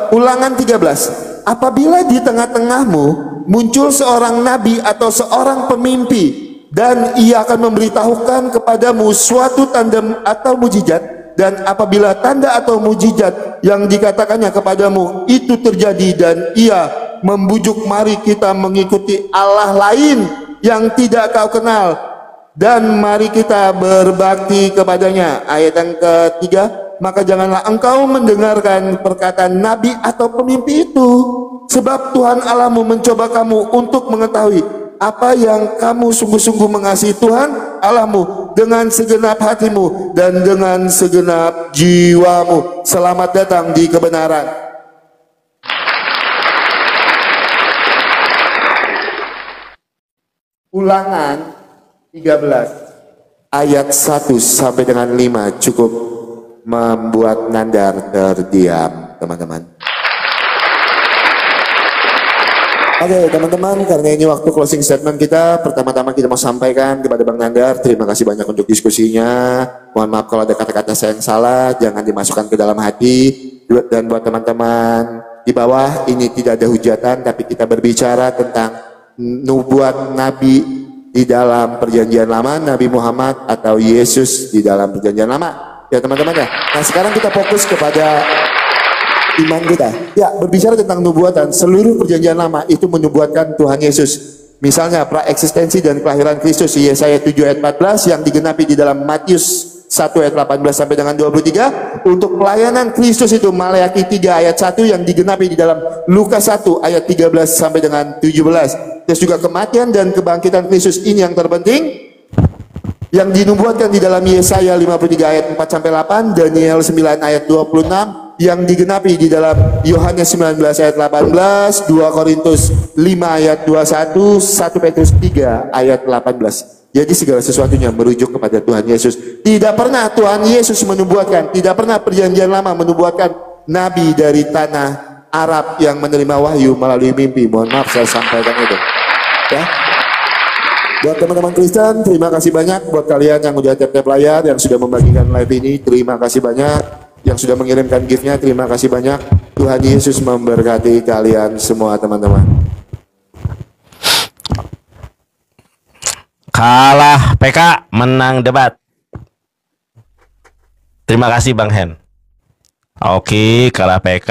[SPEAKER 2] Ulangan 13. Apabila di tengah-tengahmu muncul seorang nabi atau seorang pemimpi, dan ia akan memberitahukan kepadamu suatu tanda atau mujizat, dan apabila tanda atau mujizat yang dikatakannya kepadamu itu terjadi, dan ia membujuk, mari kita mengikuti Allah lain yang tidak kau kenal, dan mari kita berbakti kepadanya. Ayat yang ketiga, maka janganlah engkau mendengarkan perkataan nabi atau pemimpi itu, sebab Tuhan Allahmu mencoba kamu untuk mengetahui apa yang kamu sungguh-sungguh mengasihi Tuhan Allahmu dengan segenap hatimu dan dengan segenap jiwamu. Selamat datang di kebenaran. Ulangan 13 ayat 1 sampai dengan 5 cukup membuat Nandar terdiam, teman-teman. Oke teman-teman, karena ini waktu closing statement kita, pertama-tama kita mau sampaikan kepada Bang Nandar, terima kasih banyak untuk diskusinya. Mohon maaf kalau ada kata-kata saya yang salah, jangan dimasukkan ke dalam hati. Dan buat teman-teman di bawah, ini tidak ada hujatan, tapi kita berbicara tentang nubuat Nabi di dalam perjanjian lama, Nabi Muhammad atau Yesus di dalam perjanjian lama. Ya teman-teman ya. Nah sekarang kita fokus kepada iman kita. Ya, berbicara tentang nubuatan, seluruh perjanjian lama itu menubuatkan Tuhan Yesus. Misalnya pra eksistensi dan kelahiran Kristus, Yesaya 7 ayat 14 yang digenapi di dalam Matius 1 ayat 18 sampai dengan 23. Untuk pelayanan Kristus itu Maleakhi 3 ayat 1 yang digenapi di dalam Lukas 1 ayat 13 sampai dengan 17. Terus juga kematian dan kebangkitan Kristus ini yang terpenting, yang dinubuatkan di dalam Yesaya 53 ayat 4 sampai 8, Daniel 9 ayat 26, yang digenapi di dalam Yohanes 19 ayat 18, 2 Korintus 5 ayat 21, 1 Petrus 3 ayat 18. Jadi segala sesuatunya merujuk kepada Tuhan Yesus. Tidak pernah Tuhan Yesus menubuatkan, tidak pernah perjanjian lama menubuatkan nabi dari tanah Arab yang menerima wahyu melalui mimpi. Mohon maaf saya sampaikan itu. Ya. Buat teman-teman Kristen, terima kasih banyak. Buat kalian yang udah tap-tap layar, yang sudah membagikan live ini, terima kasih banyak. Yang sudah mengirimkan gift-nya, terima kasih banyak. Tuhan Yesus memberkati kalian semua teman-teman.
[SPEAKER 1] Kalah PK, menang debat. Terima kasih Bang Hen. Oke, kalah PK,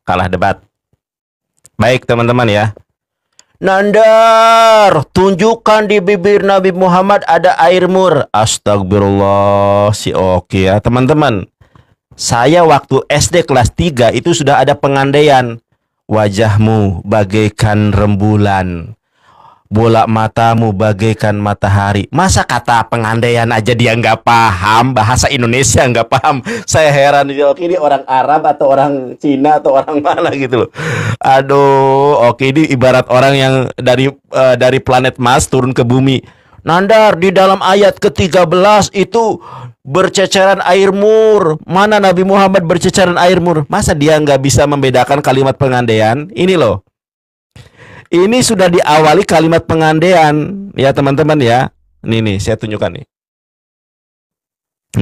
[SPEAKER 1] kalah debat. Baik teman-teman ya. Nandar, tunjukkan di bibir Nabi Muhammad ada air mur. Astagfirullah, si oke ya teman-teman. Saya waktu SD kelas 3 itu sudah ada pengandaian. Wajahmu bagaikan rembulan, bola matamu bagaikan matahari. Masa kata pengandaian aja dia nggak paham, bahasa Indonesia nggak paham. Saya heran, oke ini orang Arab atau orang Cina atau orang mana gitu loh. Aduh, oke ini ibarat orang yang dari planet Mars turun ke bumi. Nandar, di dalam ayat ke-13 itu berceceran air mur. Mana Nabi Muhammad berceceran air mur? Masa dia nggak bisa membedakan kalimat pengandaian? Ini loh. Ini sudah diawali kalimat pengandaian ya teman-teman ya. Nih saya tunjukkan nih.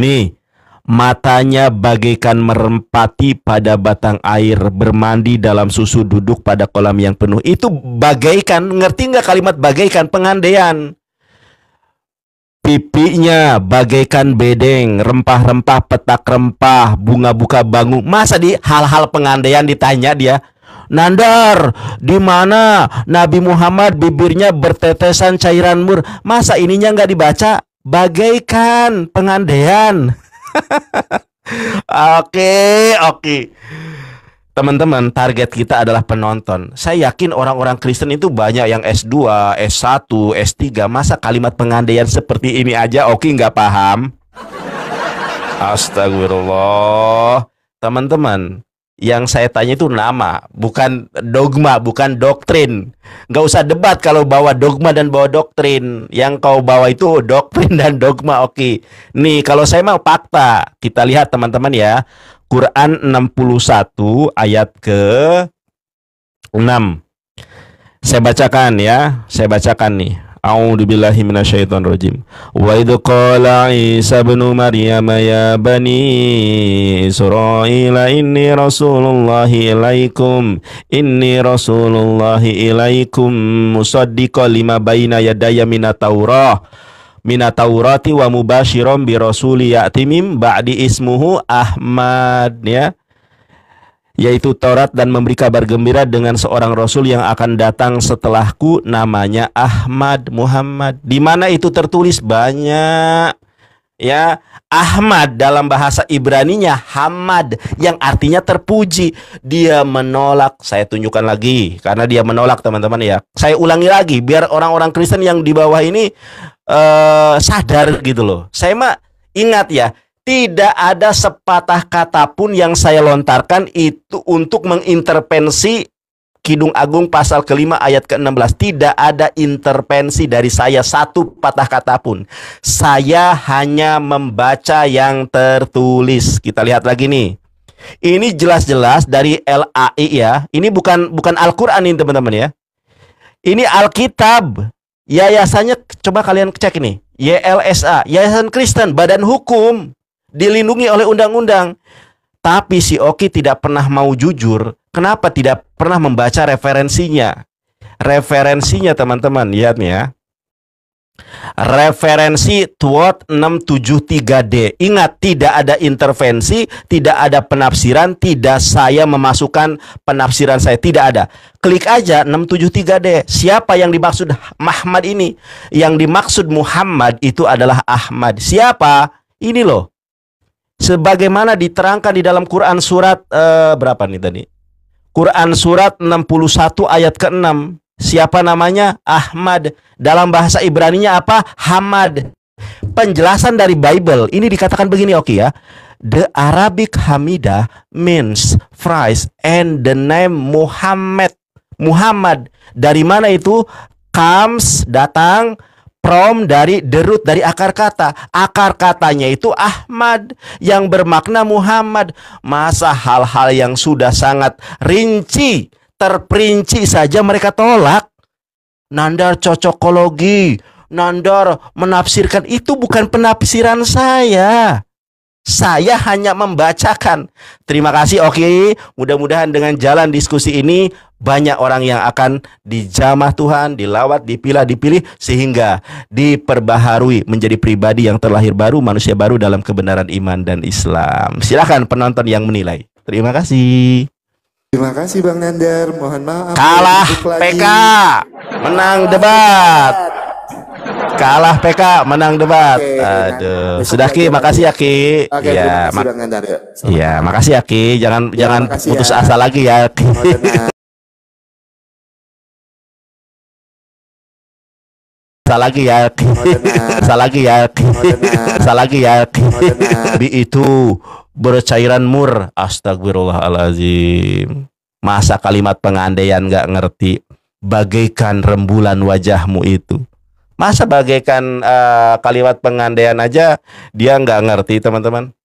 [SPEAKER 1] Nih, matanya bagaikan merempati pada batang air, bermandi dalam susu, duduk pada kolam yang penuh. Itu bagaikan, ngerti nggak kalimat bagaikan? Pengandaian. Pipinya bagaikan bedeng, rempah-rempah, petak rempah, bunga buka bangu. Masa di hal-hal pengandaian ditanya dia? Nandar, di mana Nabi Muhammad bibirnya bertetesan cairan mur? Masa ininya nggak dibaca? Bagaikan pengandaian. Oke. Teman-teman, target kita adalah penonton. Saya yakin orang-orang Kristen itu banyak yang S2, S1, S3. Masa kalimat pengandaian seperti ini aja oke nggak paham? Astagfirullah. Teman-teman, yang saya tanya itu nama, bukan dogma, bukan doktrin. Nggak usah debat kalau bawa dogma dan bawa doktrin. Yang kau bawa itu doktrin dan dogma, oke. Nih, kalau saya mau fakta. Kita lihat teman-teman ya. Quran 61 ayat ke-6. Saya bacakan ya. Saya bacakan nih. A'udzubillahi minasyaitonirrajim. Wa idz qala Isa ibnu Maryam ya bani Israila inni rasulullahi ilaikum musaddiqan lima baina yadayya minataurati wa mubasyiran bi rasuli ya'ti min ba'di ismuhu Ahmad ya. Yaitu Taurat, dan memberi kabar gembira dengan seorang rasul yang akan datang setelahku, namanya Ahmad Muhammad. Di mana itu tertulis? Banyak ya. Ahmad dalam bahasa Ibraninya Hamad, yang artinya terpuji. Dia menolak. Saya tunjukkan lagi karena dia menolak teman-teman ya. Saya ulangi lagi biar orang-orang Kristen yang di bawah ini sadar gitu loh. Saya mah ingat ya, tidak ada sepatah kata pun yang saya lontarkan itu untuk mengintervensi Kidung Agung pasal ke-5 ayat ke-16. Tidak ada intervensi dari saya satu patah kata pun. Saya hanya membaca yang tertulis. Kita lihat lagi nih. Ini jelas-jelas dari LAI ya. Ini bukan Al-Qur'an ini teman-teman ya. Ini Alkitab. Yayasannya coba kalian cek ini. YLSA, Yayasan Kristen, badan hukum, dilindungi oleh undang-undang. Tapi si Oki tidak pernah mau jujur. Kenapa tidak pernah membaca referensinya? Referensinya teman-teman, lihat nih ya. Referensi TWOT 673D. Ingat, tidak ada intervensi, tidak ada penafsiran, tidak saya memasukkan penafsiran saya, tidak ada. Klik aja 673D. Siapa yang dimaksud Muhammad ini? Yang dimaksud Muhammad itu adalah Ahmad. Siapa? Ini loh. Sebagaimana diterangkan di dalam Quran surat berapa nih tadi? Quran surat 61 ayat ke-6. Siapa namanya? Ahmad. Dalam bahasa Ibraninya apa? Hamad. Penjelasan dari Bible ini dikatakan begini, oke ya. The Arabic Hamidah means phrase and the name Muhammad. Muhammad. Dari mana itu? Comes, datang, from dari the root, dari akar kata. Akar katanya itu Ahmad yang bermakna Muhammad. Masa hal-hal yang sudah sangat rinci, terperinci saja mereka tolak? Nandar cocokologi, Nandar menafsirkan, itu bukan penafsiran saya. Saya hanya membacakan. Terima kasih, oke. Mudah-mudahan dengan jalan diskusi ini banyak orang yang akan dijamah Tuhan, dilawat, dipilih, sehingga diperbaharui menjadi pribadi yang terlahir baru, manusia baru dalam kebenaran iman dan Islam. Silakan penonton yang menilai. Terima kasih.
[SPEAKER 2] Terima kasih Bang Nandar. Mohon maaf.
[SPEAKER 1] Kalah PK, menang debat. Kalah PK, menang debat.
[SPEAKER 2] Oke,
[SPEAKER 1] Aduh,
[SPEAKER 2] nah,
[SPEAKER 1] sudah Ki, makasih ya Ki.
[SPEAKER 2] Oke,
[SPEAKER 1] Ya,
[SPEAKER 2] terima kasih Bang Nandar ya.
[SPEAKER 1] iya, makasih ya Ki. Jangan
[SPEAKER 2] makasih
[SPEAKER 1] putus
[SPEAKER 2] ya.
[SPEAKER 1] asa lagi ya.
[SPEAKER 2] Oh, tenang.
[SPEAKER 1] Lagi ya, lagi ya, lagi ya. Bi itu bercairan mur. Astagfirullahalazim. Masa kalimat pengandaian nggak ngerti? Bagaikan rembulan wajahmu itu. Masa bagaikan kalimat pengandaian aja dia nggak ngerti, teman-teman?